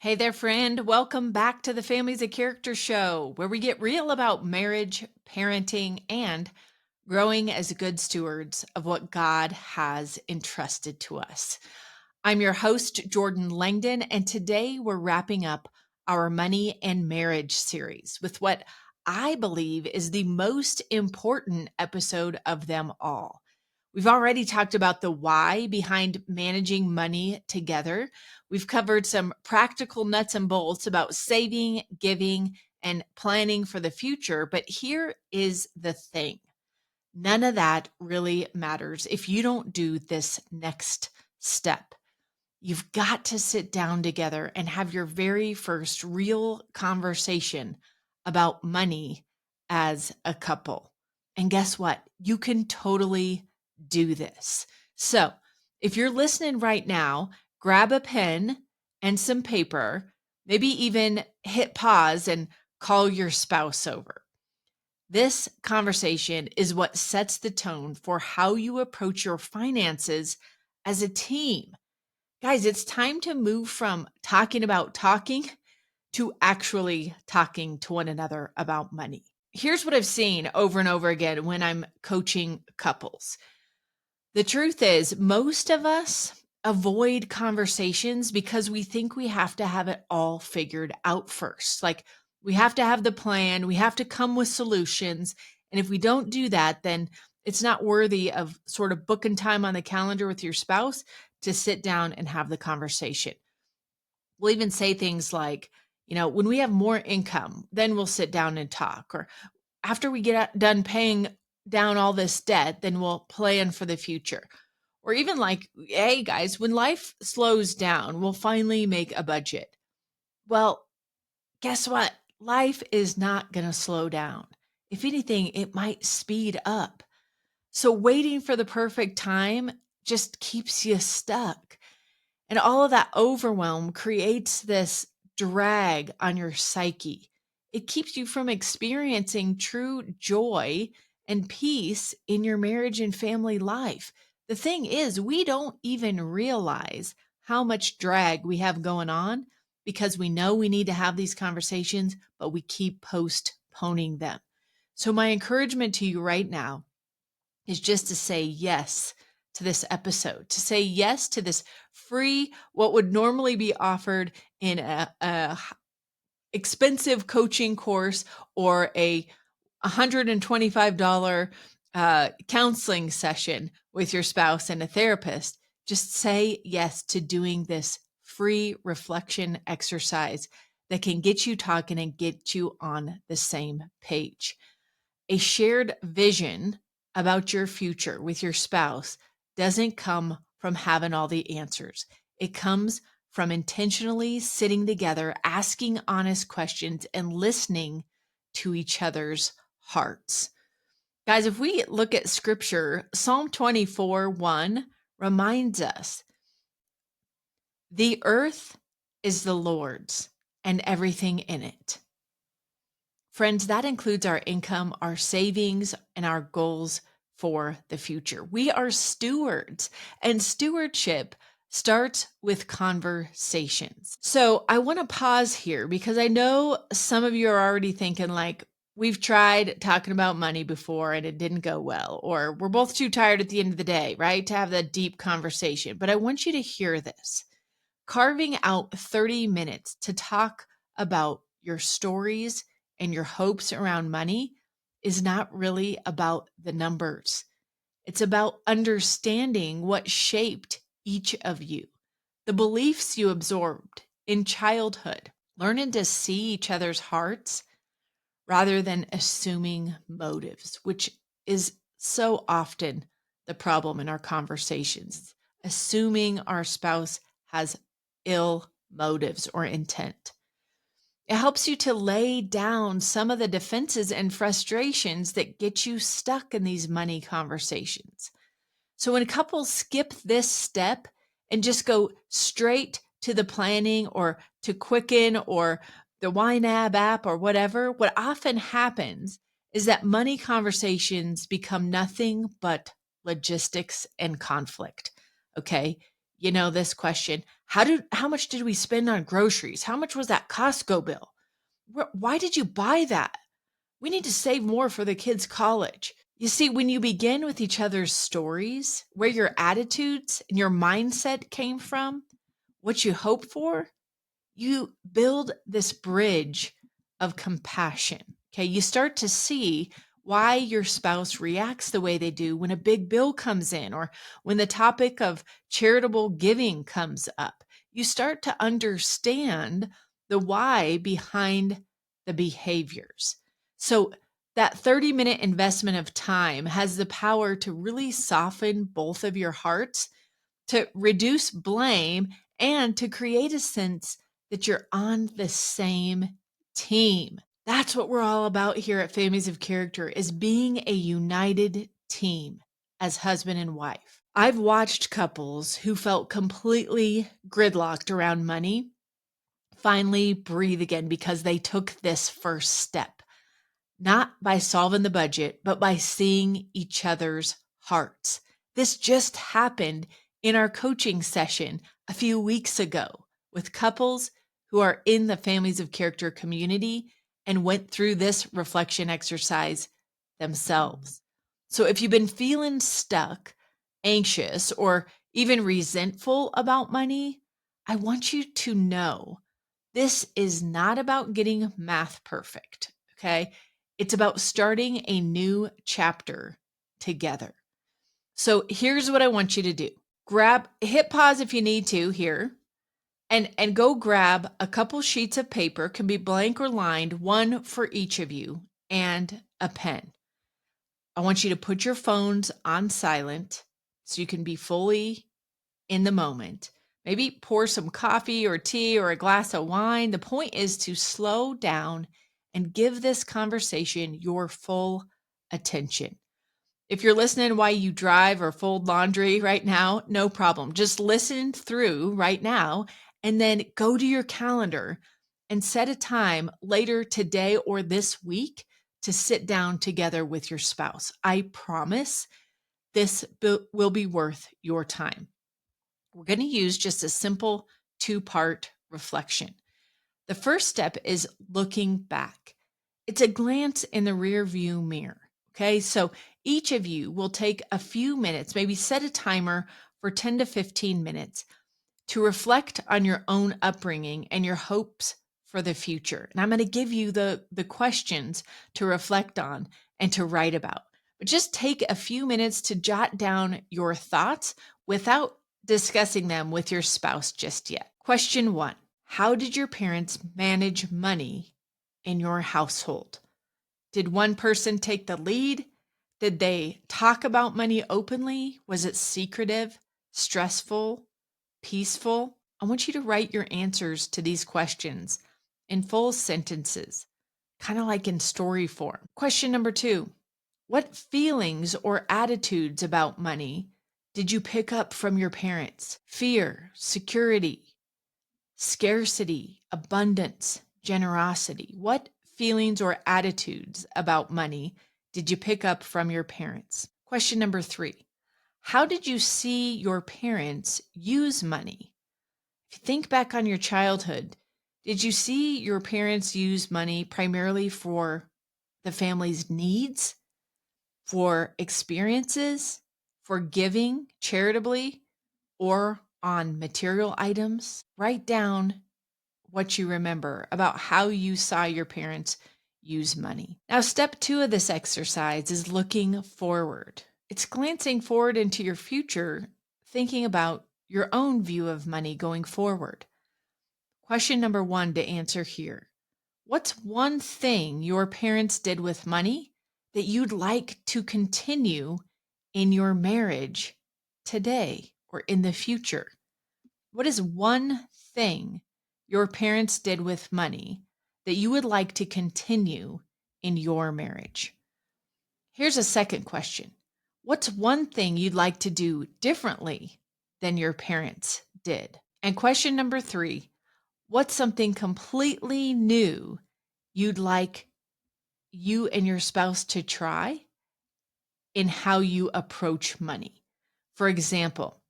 Hey there, friend. Welcome back to the Families of Character show, where we get real about marriage, parenting, and growing as good stewards of what God has entrusted to us. I'm your host, Jordan Langdon, and today we're wrapping up our Money and Marriage series with what I believe is the most important episode of them all. We've already talked about the why behind managing money together. We've covered some practical nuts and bolts about saving, giving, and planning for the future. But here is the thing. None of that really matters if you don't do this next step. You've got to sit down together and have your very first real conversation about money as a couple. And guess what? You can totally do this. So, if you're listening right now, grab a pen and some paper, maybe even hit pause and call your spouse over. This conversation is what sets the tone for how you approach your finances as a team. Guys, it's time to move from talking about talking to actually talking to one another about money. Here's what I've seen over and over again when I'm coaching couples. The truth is, most of us avoid conversations because we think we have to have it all figured out first. Like we have to have the plan, we have to come with solutions. And if we don't do that, then it's not worthy of sort of booking time on the calendar with your spouse to sit down and have the conversation. We'll even say things like, when we have more income, then we'll sit down and talk. Or after we get done paying down all this debt, then we'll plan for the future. Or even like, hey guys, when life slows down, we'll finally make a budget. Well, guess what? Life is not going to slow down. If anything, it might speed up. So waiting for the perfect time just keeps you stuck. And all of that overwhelm creates this drag on your psyche. It keeps you from experiencing true joy and peace in your marriage and family life. The thing is, we don't even realize how much drag we have going on because we know we need to have these conversations, but we keep postponing them. So, my encouragement to you right now is just to say yes to this episode, to say yes to this free, what would normally be offered in a expensive coaching course or a $125 counseling session with your spouse and a therapist. Just say yes to doing this free reflection exercise that can get you talking and get you on the same page. A shared vision about your future with your spouse doesn't come from having all the answers. It comes from intentionally sitting together, asking honest questions, and listening to each other's hearts. Guys, if we look at scripture, Psalm 24:1 reminds us the earth is the Lord's and everything in it. Friends, that includes our income, our savings, and our goals for the future. We are stewards, and stewardship starts with conversations. So I want to pause here because I know some of you are already thinking like, we've tried talking about money before and it didn't go well, or we're both too tired at the end of the day, right, to have that deep conversation. But I want you to hear this. Carving out 30 minutes to talk about your stories and your hopes around money is not really about the numbers. It's about understanding what shaped each of you, the beliefs you absorbed in childhood, learning to see each other's hearts rather than assuming motives, which is so often the problem in our conversations, assuming our spouse has ill motives or intent. It helps you to lay down some of the defenses and frustrations that get you stuck in these money conversations. So when couples skip this step and just go straight to the planning or to Quicken or the YNAB app or whatever, what often happens is that money conversations become nothing but logistics and conflict. Okay. This question, how much did we spend on groceries? How much was that Costco bill? Why did you buy that? We need to save more for the kids' college. You see, when you begin with each other's stories, where your attitudes and your mindset came from, what you hope for, you build this bridge of compassion. Okay. You start to see why your spouse reacts the way they do when a big bill comes in or when the topic of charitable giving comes up. You start to understand the why behind the behaviors. So, that 30-minute investment of time has the power to really soften both of your hearts, to reduce blame, and to create a sense that you're on the same team. That's what we're all about here at Families of Character, is being a united team as husband and wife. I've watched couples who felt completely gridlocked around money finally breathe again because they took this first step, not by solving the budget, but by seeing each other's hearts. This just happened in our coaching session a few weeks ago with couples who are in the Families of Character community and went through this reflection exercise themselves. So if you've been feeling stuck, anxious, or even resentful about money, I want you to know this is not about getting math perfect, okay? It's about starting a new chapter together. So here's what I want you to do. Hit pause if you need to here, and go grab a couple sheets of paper, can be blank or lined, one for each of you, and a pen. I want you to put your phones on silent so you can be fully in the moment. Maybe pour some coffee or tea or a glass of wine. The point is to slow down and give this conversation your full attention. If you're listening while you drive or fold laundry right now, no problem. Just listen through right now and then go to your calendar and set a time later today or this week to sit down together with your spouse. I promise this will be worth your time. We're going to use just a simple two-part reflection. The first step is looking back. It's a glance in the rear view mirror. Okay, so each of you will take a few minutes, maybe set a timer for 10 to 15 minutes to reflect on your own upbringing and your hopes for the future. And I'm going to give you the questions to reflect on and to write about. But just take a few minutes to jot down your thoughts without discussing them with your spouse just yet. Question 1. How did your parents manage money in your household? Did one person take the lead? Did they talk about money openly? Was it secretive, stressful, peaceful? I want you to write your answers to these questions in full sentences, kind of like in story form. Question number 2. What feelings or attitudes about money did you pick up from your parents? Fear, security, scarcity, abundance, generosity. What feelings or attitudes about money did you pick up from your parents? Question number 3. How did you see your parents use money? If you think back on your childhood, did you see your parents use money primarily for the family's needs, for experiences, for giving charitably, or on material items? Write down what you remember about how you saw your parents use money. Now, step 2 of this exercise is looking forward. It's glancing forward into your future, thinking about your own view of money going forward. Question number 1 to answer here. What's one thing your parents did with money that you'd like to continue in your marriage today or in the future? What is one thing your parents did with money that you would like to continue in your marriage? Here's a second question. What's one thing you'd like to do differently than your parents did? And question number 3, what's something completely new you'd like you and your spouse to try in how you approach money? For example,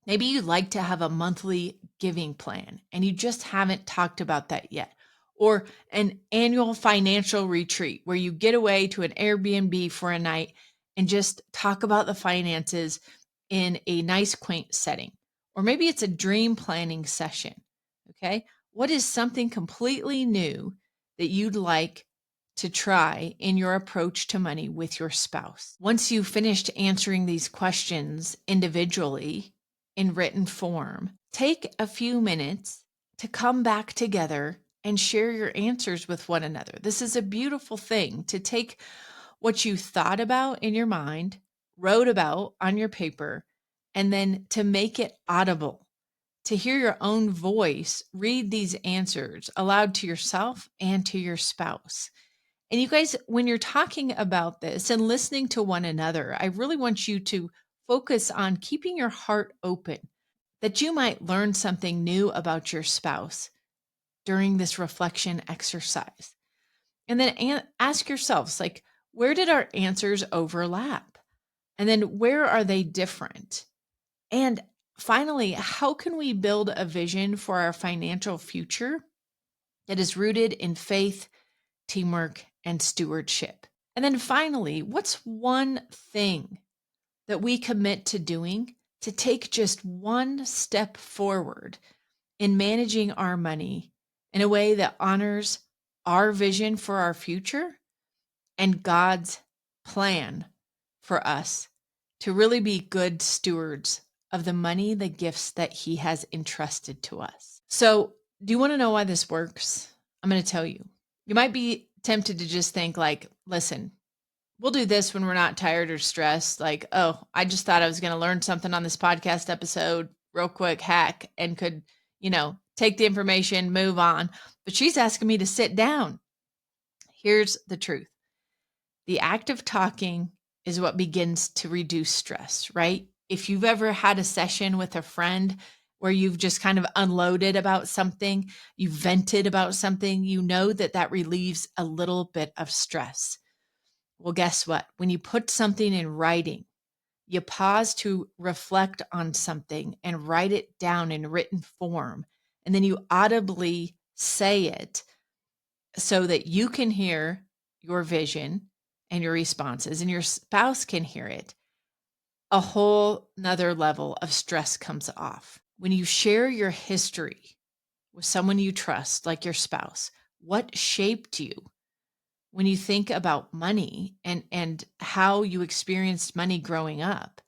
Maybe you'd like to have a monthly giving plan and you just haven't talked about that yet. Or an annual financial retreat where you get away to an Airbnb for a night and just talk about the finances in a nice, quaint setting. Or maybe it's a dream planning session. Okay. What is something completely new that you'd like to try in your approach to money with your spouse? Once you've finished answering these questions individually, in written form, take a few minutes to come back together and share your answers with one another. This is a beautiful thing to take what you thought about in your mind, wrote about on your paper, and then to make it audible, to hear your own voice read these answers aloud to yourself and to your spouse. And you guys, when you're talking about this and listening to one another, I really want you to focus on keeping your heart open that you might learn something new about your spouse during this reflection exercise. And then ask yourselves, like, where did our answers overlap? And then where are they different? And finally, how can we build a vision for our financial future that is rooted in faith, teamwork, and stewardship? And then finally, what's one thing that we commit to doing to take just one step forward in managing our money in a way that honors our vision for our future and God's plan for us to really be good stewards of the money, the gifts that He has entrusted to us? So, do you want to know why this works? I'm going to tell you. You might be tempted to just think, like, listen, we'll do this when we're not tired or stressed. Like, oh, I just thought I was going to learn something on this podcast episode, real quick hack, and could, take the information, move on. But she's asking me to sit down. Here's the truth. The act of talking is what begins to reduce stress, right? If you've ever had a session with a friend where you've just kind of unloaded about something, you vented about something, you know that relieves a little bit of stress. Well, guess what? When you put something in writing, you pause to reflect on something and write it down in written form. And then you audibly say it so that you can hear your vision and your responses and your spouse can hear it. A whole nother level of stress comes off. When you share your history with someone you trust, like your spouse, what shaped you? When you think about money and how you experienced money growing up,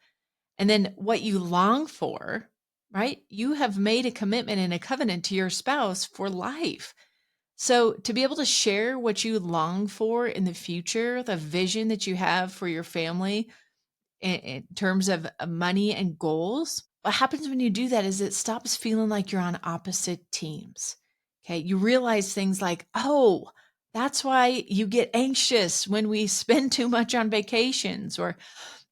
and then what you long for, right? You have made a commitment and a covenant to your spouse for life. So to be able to share what you long for in the future, the vision that you have for your family in terms of money and goals, what happens when you do that is it stops feeling like you're on opposite teams. Okay. You realize things like, oh, that's why you get anxious when we spend too much on vacations, or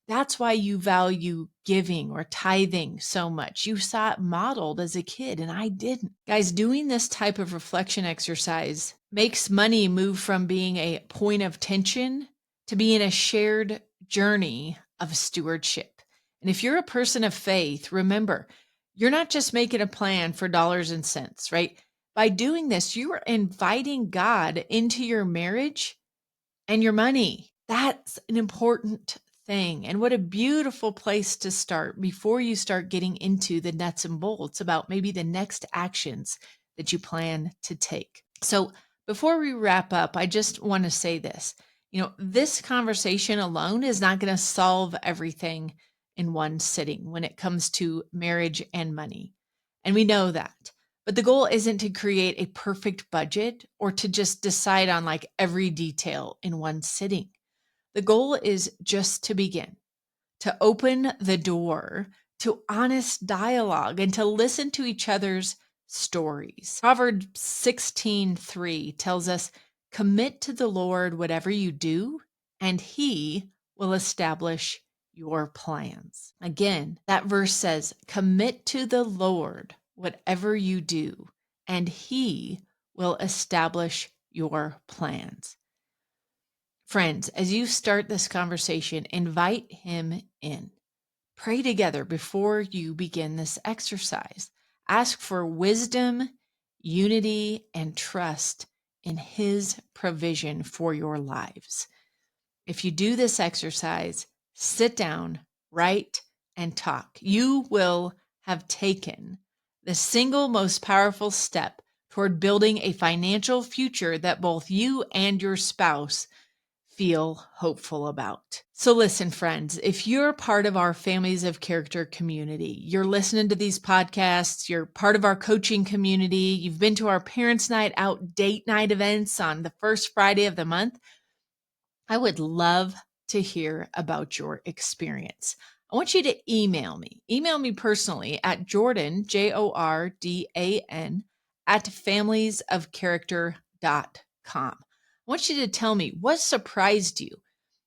that's why you value giving or tithing so much. You saw it modeled as a kid, and I didn't. Guys, doing this type of reflection exercise makes money move from being a point of tension to being a shared journey of stewardship. And if you're a person of faith, remember, you're not just making a plan for dollars and cents, right? By doing this, you are inviting God into your marriage and your money. That's an important thing. And what a beautiful place to start before you start getting into the nuts and bolts about maybe the next actions that you plan to take. So before we wrap up, I just want to say this. This conversation alone is not going to solve everything in one sitting when it comes to marriage and money. And we know that. But the goal isn't to create a perfect budget or to just decide on like every detail in one sitting. The goal is just to begin, to open the door to honest dialogue and to listen to each other's stories. Proverbs 16:3 tells us, commit to the Lord whatever you do, and He will establish your plans. Again, that verse says, commit to the Lord whatever you do, and He will establish your plans. Friends, as you start this conversation, invite Him in. Pray together before you begin this exercise. Ask for wisdom, unity, and trust in His provision for your lives. If you do this exercise, sit down, write, and talk. You will have taken the single most powerful step toward building a financial future that both you and your spouse feel hopeful about. So listen, friends, if you're part of our Families of Character community, you're listening to these podcasts, you're part of our coaching community, you've been to our Parents' Night Out date night events on the first Friday of the month, I would love to hear about your experience. I want you to email me. Email me personally at Jordan, Jordan, at familiesofcharacter.com. I want you to tell me what surprised you.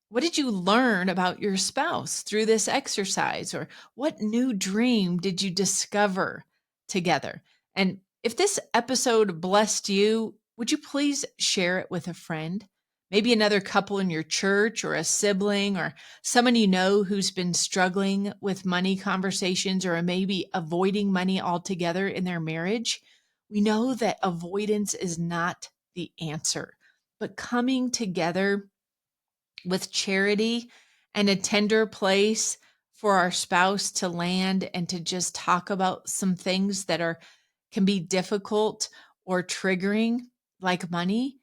What did you learn about your spouse through this exercise? Or what new dream did you discover together? And if this episode blessed you, would you please share it with a friend? Maybe another couple in your church or a sibling or someone you know who's been struggling with money conversations or maybe avoiding money altogether in their marriage. We know that avoidance is not the answer, but coming together with charity and a tender place for our spouse to land and to just talk about some things that can be difficult or triggering, like money.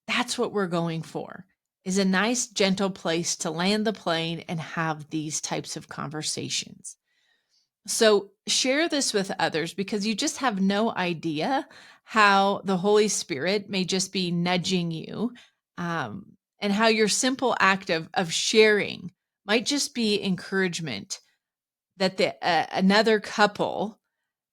That's what we're going for, is a nice gentle place to land the plane and have these types of conversations. So share this with others, because you just have no idea how the Holy Spirit may just be nudging you, and how your simple act of sharing might just be encouragement that another couple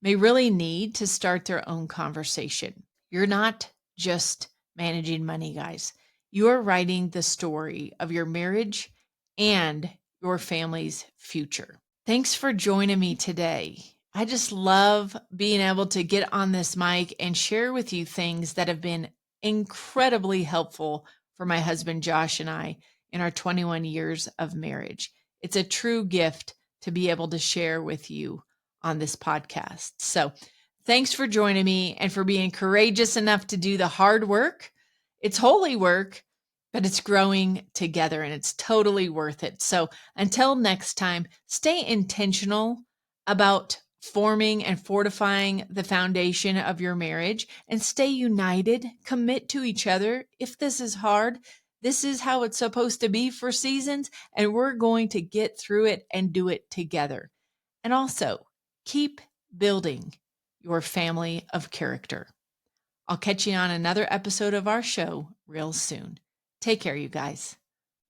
may really need to start their own conversation. You're not just managing money, guys. You are writing the story of your marriage and your family's future. Thanks for joining me today. I just love being able to get on this mic and share with you things that have been incredibly helpful for my husband, Josh, and I in our 21 years of marriage. It's a true gift to be able to share with you on this podcast. So thanks for joining me and for being courageous enough to do the hard work. It's holy work, but it's growing together and it's totally worth it. So until next time, stay intentional about forming and fortifying the foundation of your marriage, and stay united. Commit to each other. If this is hard, this is how it's supposed to be for seasons, and we're going to get through it and do it together. And also, keep building your family of character. I'll catch you on another episode of our show real soon. Take care, you guys.